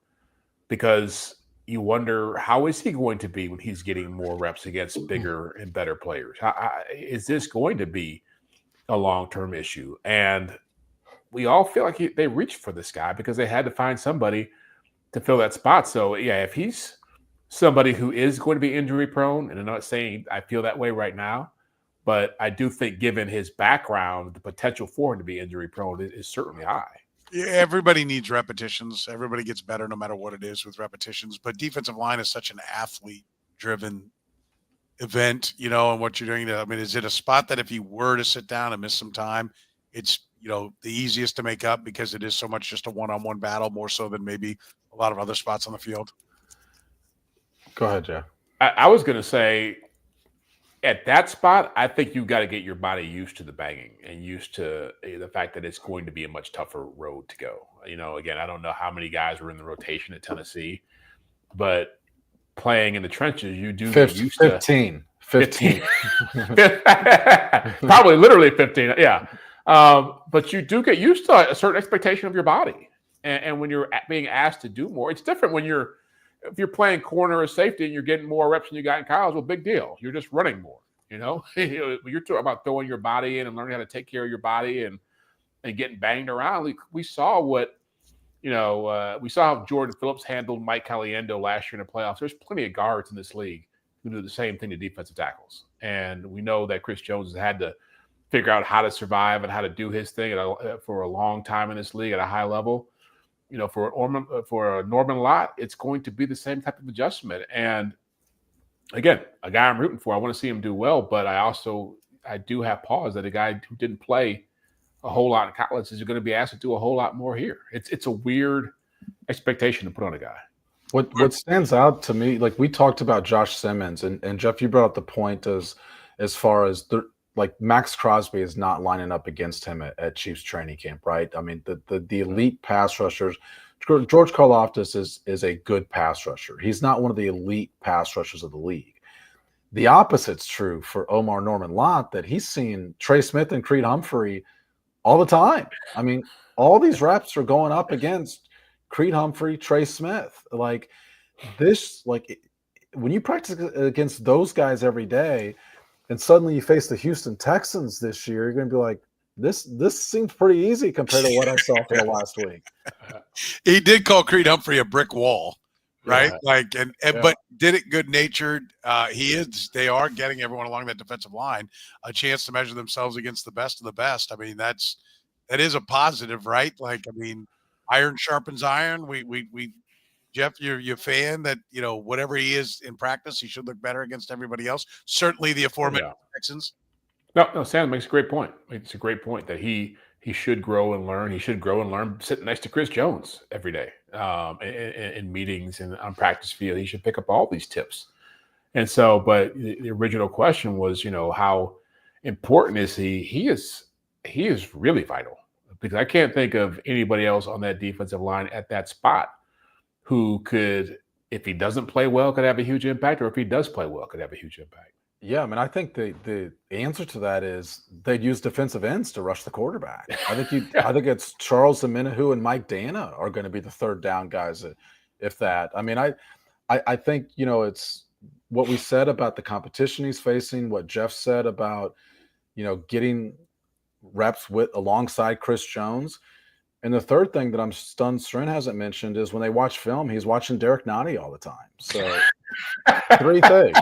because you wonder, how is he going to be when he's getting more reps against bigger and better players? Is this going to be a long-term issue? And we all feel like they reached for this guy because they had to find somebody to fill that spot. So yeah, if he's somebody who is going to be injury prone, and I'm not saying I feel that way right now, but I do think given his background, the potential for him to be injury prone is certainly high. Yeah, everybody needs repetitions. Everybody gets better no matter what it is with repetitions. But defensive line is such an athlete-driven event, and what you're doing. I mean, is it a spot that if he were to sit down and miss some time, it's, the easiest to make up because it is so much just a one-on-one battle, more so than maybe a lot of other spots on the field? Go ahead, Jeff. I was going to say, at that spot, I think you've got to get your body used to the banging and used to the fact that it's going to be a much tougher road to go. Again, I don't know how many guys were in the rotation at Tennessee, but playing in the trenches, you do get used to 15. Probably literally 15. Yeah. But you do get used to a certain expectation of your body. And when you're being asked to do more, it's different when if you're playing corner or safety and you're getting more reps than you got in college, well, big deal. You're just running more, You're talking about throwing your body in and learning how to take care of your body and getting banged around. We saw we saw how Jordan Phillips handled Mike Caliendo last year in the playoffs. There's plenty of guards in this league who do the same thing to defensive tackles. And we know that Chris Jones has had to figure out how to survive and how to do his thing for a long time in this league at a high level. For Norman-Lott, it's going to be the same type of adjustment. And again, a guy I'm rooting for. I want to see him do well, but I do have pause that a guy who didn't play a whole lot in college is going to be asked to do a whole lot more here. It's a weird expectation to put on a guy. What stands out to me, like we talked about Josh Simmons, and Jeff, you brought up the point as far as Max Crosby is not lining up against him at Chiefs training camp, right? I mean, the elite pass rushers George Karlaftis is a good pass rusher. He's not one of the elite pass rushers of the league. The opposite's true for Omarr Norman-Lott, that he's seen Trey Smith and Creed Humphrey all the time. I mean, all these reps are going up against Creed Humphrey, Trey Smith. Like this, when you practice against those guys every day, and suddenly you face the Houston Texans this year, you're going to be like, this seems pretty easy compared to what I saw for the last week. He did call Creed Humphrey a brick wall, right? Yeah. But did it good-natured. They are getting everyone along that defensive line a chance to measure themselves against the best of the best. I mean, that is a positive, right? Like, I mean, iron sharpens iron. We Jeff, you're a fan that, whatever he is in practice, he should look better against everybody else. Certainly the aforementioned Texans. No, Sam makes a great point. It's a great point that he should grow and learn. He should grow and learn sitting next to Chris Jones every day in meetings and on practice field. He should pick up all these tips. And so, but the original question was, how important is he? He is really vital, because I can't think of anybody else on that defensive line at that spot who could, if he doesn't play well, could have a huge impact, or if he does play well, could have a huge impact. Yeah, I mean, I think the answer to that is they'd use defensive ends to rush the quarterback. I think it's Charles Omenihu and Mike Dana are going to be the third down guys, if that. I mean, I think, it's what we said about the competition he's facing, what Jeff said about, getting reps alongside Chris Jones. And the third thing that I'm stunned Soren hasn't mentioned is when they watch film, he's watching Derek Nottie all the time. So 3 things.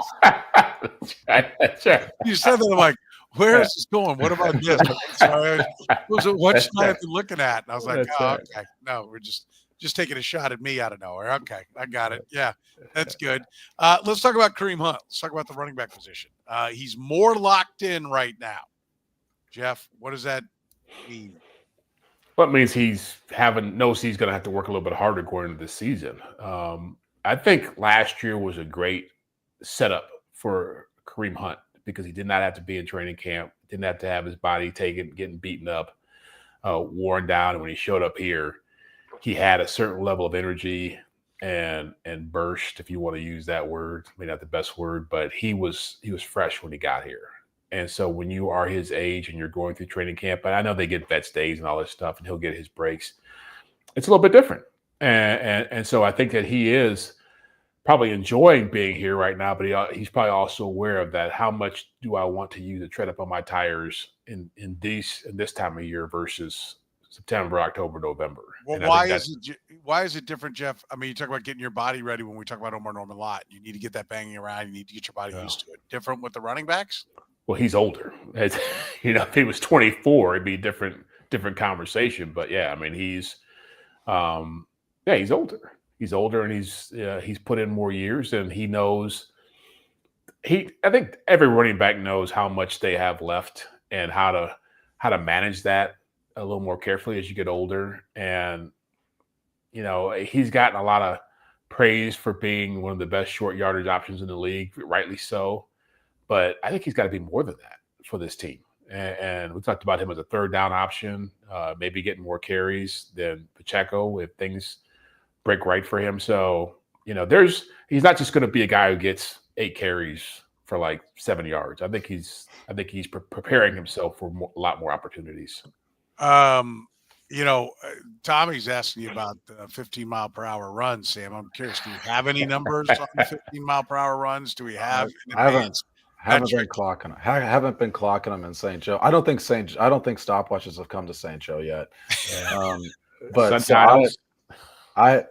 That's right. You said that, I'm like, where is this going? What about this? Sorry, what should I have been looking at? And I was like, okay. No, we're just taking a shot at me out of nowhere. Okay, I got it. Yeah, that's good. Let's talk about Kareem Hunt. Let's talk about the running back position. He's more locked in right now. Jeff, what does that mean? Well, it means knows he's going to have to work a little bit harder going into this season. I think last year was a great setup for Kareem Hunt, because he did not have to be in training camp, didn't have to have his body getting beaten up, worn down. And when he showed up here, he had a certain level of energy and burst, if you want to use that word. Maybe not the best word, but he was fresh when he got here. And so when you are his age and you're going through training camp, and I know they get vets days and all this stuff, and he'll get his breaks, it's a little bit different. And so I think that he is probably enjoying being here right now, but he's probably also aware of that. How much do I want to use to tread up on my tires in this time of year versus September, October, November? Well, why is it different, Jeff? I mean, you talk about getting your body ready when we talk about Omarr Norman-Lott. You need to get that banging around. You need to get your body used to it. Different with the running backs? Well, he's older. If he was 24, it'd be a different conversation. But yeah, I mean, he's older. He's older, and he's put in more years, and he knows. I think every running back knows how much they have left and how to manage that a little more carefully as you get older. And he's gotten a lot of praise for being one of the best short yardage options in the league, rightly so. But I think he's got to be more than that for this team. And we talked about him as a third down option, maybe getting more carries than Pacheco if things break right for him. So, he's not just going to be a guy who gets 8 carries for like 7 yards. I think he's preparing himself for a lot more opportunities. Tommy's asking you about the 15-mile-per-hour runs, Sam. I'm curious, do you have any numbers on the 15-mile-per-hour runs? Do we have? I haven't been clocking them in St. Joe. I don't think stopwatches have come to St. Joe yet. But I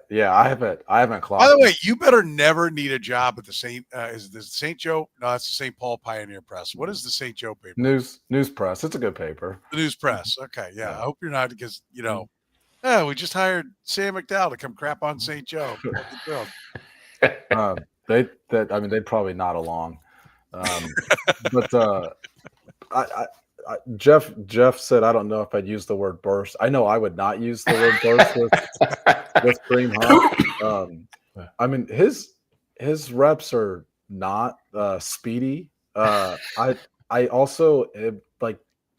haven't clocked. By the way, you better never need a job at the St. Is the St. Joe? No, that's the St. Paul Pioneer Press. What is the St. Joe paper? News Press. It's a good paper. The News Press. Okay, yeah. I hope you're not, because we just hired Sam McDowell to come crap on St. Joe. They'd probably nod along. But Jeff said, I don't know if I'd use the word burst. I know I would not use the word burst with Kareem Hunt. I mean, his reps are not speedy. I also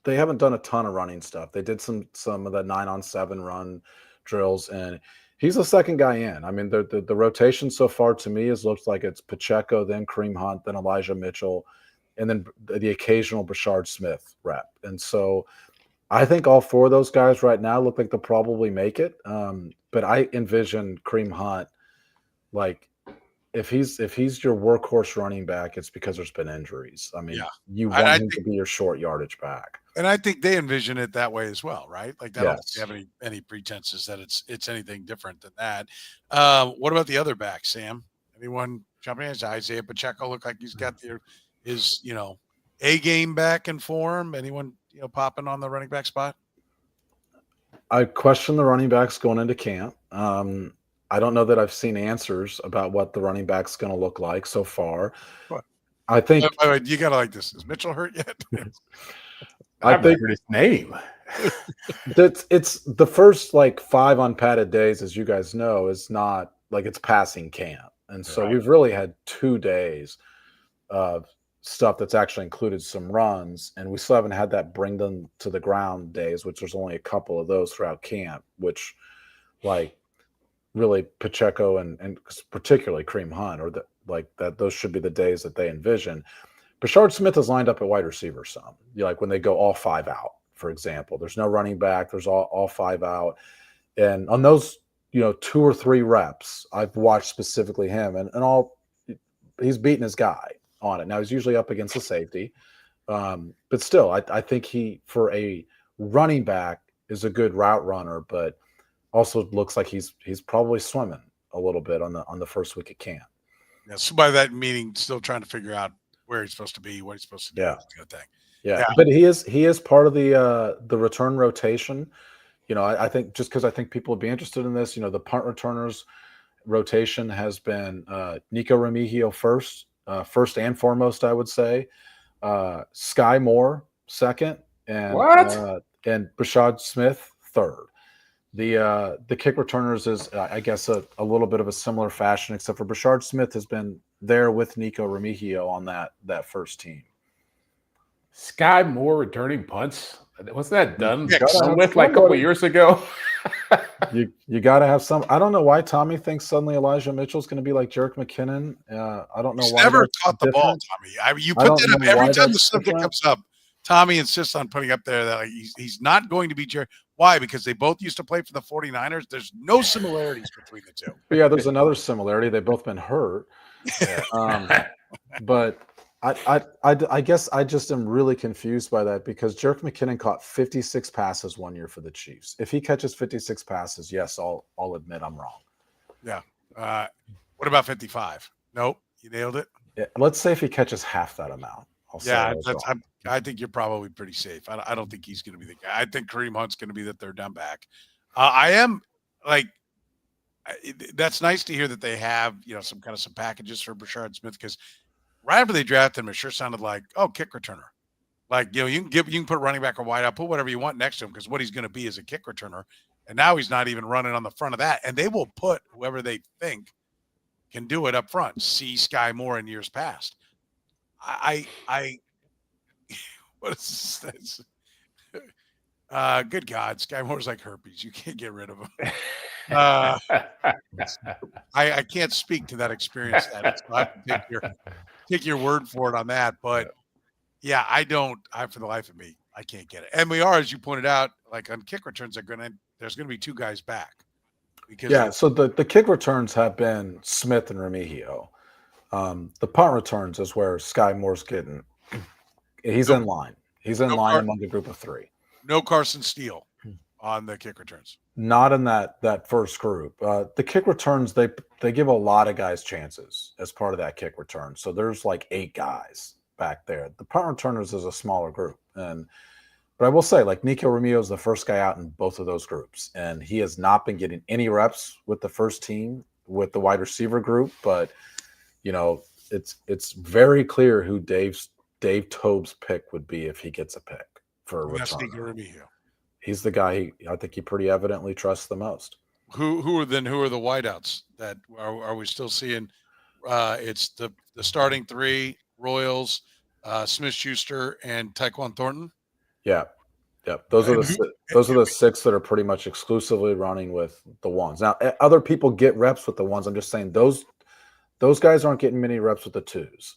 they haven't done a ton of running stuff. They did some of the 9-on-7 run drills, and He's the second guy in. I mean, the rotation so far to me has looked like it's Pacheco, then Kareem Hunt, then Elijah Mitchell, and then the occasional Brashard Smith rep. And so I think all four of those guys right now look like they'll probably make it. But I envision Kareem Hunt, like if he's your workhorse running back, it's because there's been injuries. I mean, you want him to be your short yardage back. And I think they envision it that way as well, right? Like I don't have any pretenses that it's anything different than that. What about the other backs, Sam? Anyone jumping in? Does Isaiah Pacheco look like he's got his A game back in form? Anyone popping on the running back spot? I question the running backs going into camp. I don't know that I've seen answers about what the running back's going to look like so far. What? I think you got to like this. Is Mitchell hurt yet? I think his name. It's the first 5 unpadded days, as you guys know, is not like it's passing camp. And so we've really had 2 days of stuff that's actually included some runs, and we still haven't had that bring them to the ground days, which there's only a couple of those throughout camp, which really Pacheco and particularly Kareem Hunt those should be the days that they envision. Brashard Smith is lined up at wide receiver some. When they go all 5 out, for example. There's no running back. There's all 5 out. And on those, 2 or 3 reps, I've watched specifically him. And he's beating his guy on it. Now, he's usually up against the safety. But still, I think he, for a running back, is a good route runner, but also looks like he's probably swimming a little bit on the first week of camp. Yeah, so by that meaning, still trying to figure out where he's supposed to be, what he's supposed to do. Yeah. Kind of thing. Yeah. But he is part of the return rotation. I think just because I think people would be interested in this, the punt returners rotation has been Nico Remigio first and foremost, I would say. Sky Moore second, and Brashard Smith third. The kick returners is, I guess, a little bit of a similar fashion, except for Brashard Smith has been there with Nico Remigio on that first team. Sky Moore returning punts. Wasn't that done with a couple of years ago? you got to have some. I don't know why Tommy thinks suddenly Elijah Mitchell's going to be like Jerick McKinnon. I don't know He's why. Never caught the ball, Tommy. You put that up every time the subject comes up. Tommy insists on putting up there that he's not going to be Jerick. Why? Because they both used to play for the 49ers. There's no similarities between the two. But yeah, there's another similarity. They've both been hurt. But I guess I just am really confused by that because Jerick McKinnon caught 56 passes one year for the Chiefs. If he catches 56 passes, yes, I'll admit I'm wrong. Yeah. What about 55? Nope. You nailed it. Yeah, let's say if he catches half that amount. I think you're probably pretty safe. I don't think he's going to be the guy. I think Kareem Hunt's going to be the third down back. I am that's nice to hear that they have, some packages for Brashard Smith, because right after they drafted him, it sure sounded like, kick returner. You can put running back or wide out, put whatever you want next to him, because what he's going to be is a kick returner. And now he's not even running on the front of that. And they will put whoever they think can do it up front. See Sky Moore in years past. What is this? Good God, Sky Moore's like herpes. You can't get rid of him. I can't speak to that experience. So I have to take your word for it on that. But yeah, for the life of me, I can't get it. And we are, as you pointed out, on kick returns, there's going to be 2 guys back. So the kick returns have been Smith and Remigio. The punt returns is where Sky Moore's getting. He's in line. He's in line among a group of 3. No Carson Steele on the kick returns. Not in that first group. The kick returns, they give a lot of guys chances as part of that kick return. So there's 8 guys back there. The punt returners is a smaller group. But I will say, Nico Remigio is the first guy out in both of those groups. And he has not been getting any reps with the first team, with the wide receiver group. But, it's very clear who Dave Tobe's pick would be if he gets a pick for a return. He's the guy I think he pretty evidently trusts the most. Who are the wideouts that are we still seeing? It's the starting 3 Royals, Smith-Schuster, and Tyquan Thornton. Yeah. Those are Those are the 6 that are pretty much exclusively running with the ones. Now, other people get reps with the ones. I'm just saying those guys aren't getting many reps with the 2s.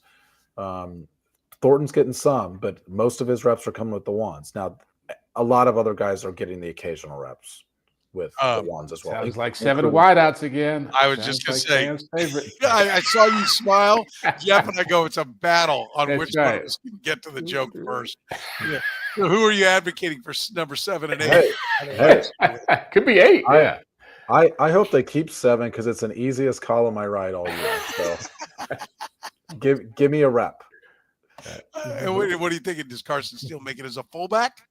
Thornton's getting some, but most of his reps are coming with the ones. Now, a lot of other guys are getting the occasional reps with the ones as well. Sounds like 7 wideouts again. I was just going to say, I saw you smile, Jeff, and I go, it's a battle on which one of us can get to the joke first. Yeah. So who are you advocating for number 7 and 8? Hey. Could be 8. I hope they keep 7 because it's an easiest column I write all year. So give me a rep. What are you thinking? Does Carson Steele make it as a fullback?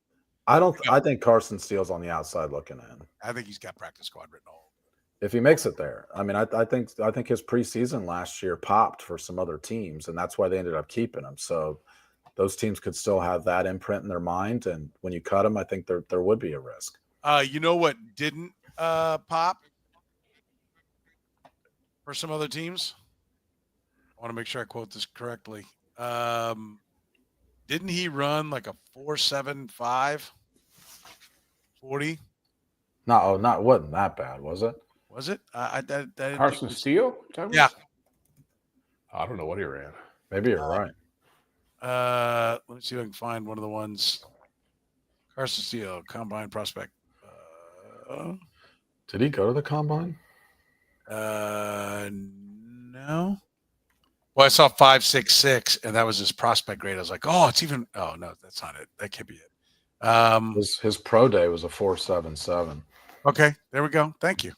I think Carson Steele's on the outside looking in. I think he's got practice squad written all. If he makes it there, I mean, I think his preseason last year popped for some other teams, and that's why they ended up keeping him. So those teams could still have that imprint in their mind, and when you cut him, I think there would be a risk. You know what didn't pop for some other teams? I want to make sure I quote this correctly. Didn't he run like a 4.75 40? No, wasn't that bad, was it? Was it? Carson Steele? Yeah. I don't know what he ran. Maybe you're right. Let me see if I can find one of the ones. Carson Steele, combine prospect. Did he go to the combine? No. Well, I saw 5.66, and that was his prospect grade. I was like, oh, it's even. Oh no, that's not it. That can't be it. His pro day was a 4.77. Okay, there we go. Thank you.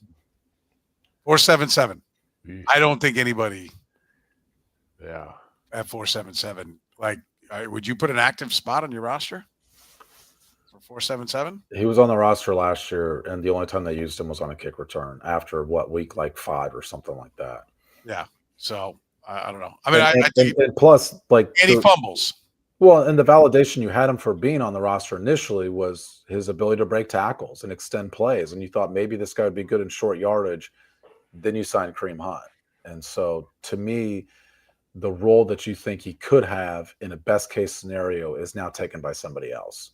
4.77. I don't think anybody. Yeah. At 4.77, like, would you put an active spot on your roster for 4.77? He was on the roster last year, and the only time they used him was on a kick return after week like 5 or something like that. Yeah. So I don't know. I mean, and plus, like, any fumbles. Well, and the validation you had him for being on the roster initially was his ability to break tackles and extend plays. And you thought maybe this guy would be good in short yardage. Then you signed Kareem Hunt. And so to me, the role that you think he could have in a best case scenario is now taken by somebody else.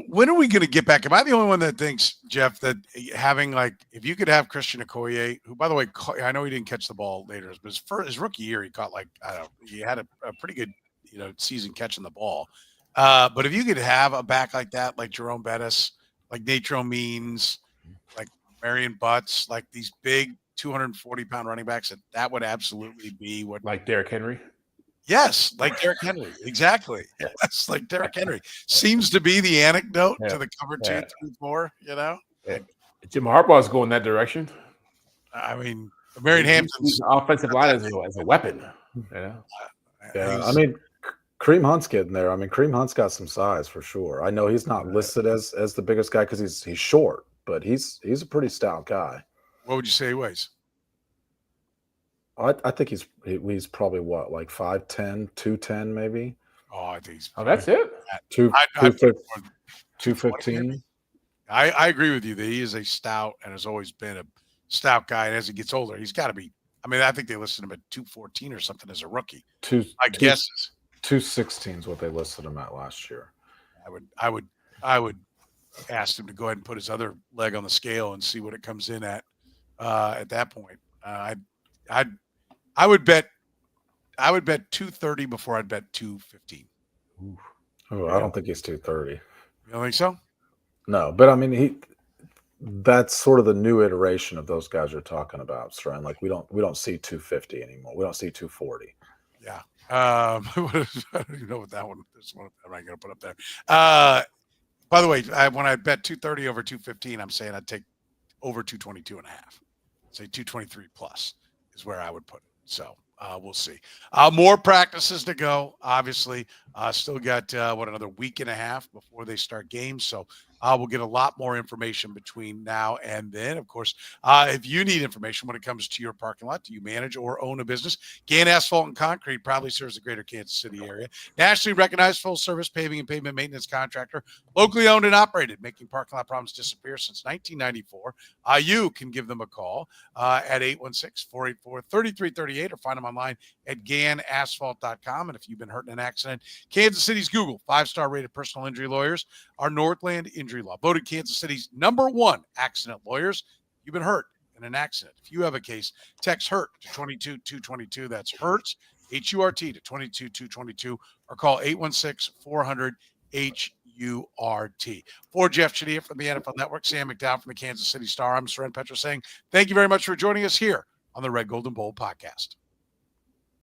When are we going to get back? Am I the only one that thinks, Jeff, that having, like, if you could have Christian Okoye, who, by the way, I know he didn't catch the ball later, but his rookie year, he caught, like, I don't know, he had a pretty good, season catching the ball. But if you could have a back like that, like Jerome Bettis, like Natro Means, like Marion Butts, like these big 240-pound running backs, that would absolutely be what. Like Derrick Henry? Yes, like Derrick Henry. Exactly. Yes, like Derrick Henry. Seems to be the anecdote to the cover 2, 3, 4, Yeah. Jim Harbaugh's going that direction. I mean, Marion Hampton's offensive line as a weapon. Yeah. I mean, Kareem Hunt's getting there. I mean, Kareem Hunt's got some size for sure. I know he's not listed as the biggest guy because he's short, but he's a pretty stout guy. What would you say he weighs? I think he's probably what, like 5'10", 210 maybe. Oh, I think he's. Oh, that's it. 215. I agree with you that he is a stout and has always been a stout guy. And as he gets older, he's got to be. I mean, I think they listed him at 214 or something as a rookie. I guess 216 is what they listed him at last year. I would ask him to go ahead and put his other leg on the scale and see what it comes in at that point. I would bet 230 before I'd bet 215. Oh, I don't think he's 230. You don't think so? No, but I mean that's sort of the new iteration of those guys you're talking about, Soren. Like we don't see 250 anymore. We don't see 240. Yeah. I don't even know what that one is. What am I going to put up there? By the way, when I bet 230 over 215, I'm saying I'd take over 222.5. Say 223 plus is where I would put it. So we'll see. More practices to go. Obviously, still got another week and a half before they start games. So we'll get a lot more information between now and then. Of course, if you need information when it comes to your parking lot, do you manage or own a business? Gann Asphalt and Concrete proudly serves the greater Kansas City area. Nationally recognized full-service paving and pavement maintenance contractor, locally owned and operated, making parking lot problems disappear since 1994. You can give them a call at 816-484-3338 or find them online at ganasphalt.com. And if you've been hurt in an accident, Kansas City's Google 5-star rated personal injury lawyers are Northland Injury Law, voted Kansas City's #1 accident lawyers. You've been hurt in an accident. If you have a case, text HURT to 22222. That's HURT, HURT to 22222, or call 816-400-HURT. For Jeff Chadiha from the NFL Network, Sam McDowell from the Kansas City Star, I'm Soren Petro saying thank you very much for joining us here on the Red, Gold, and Bold podcast.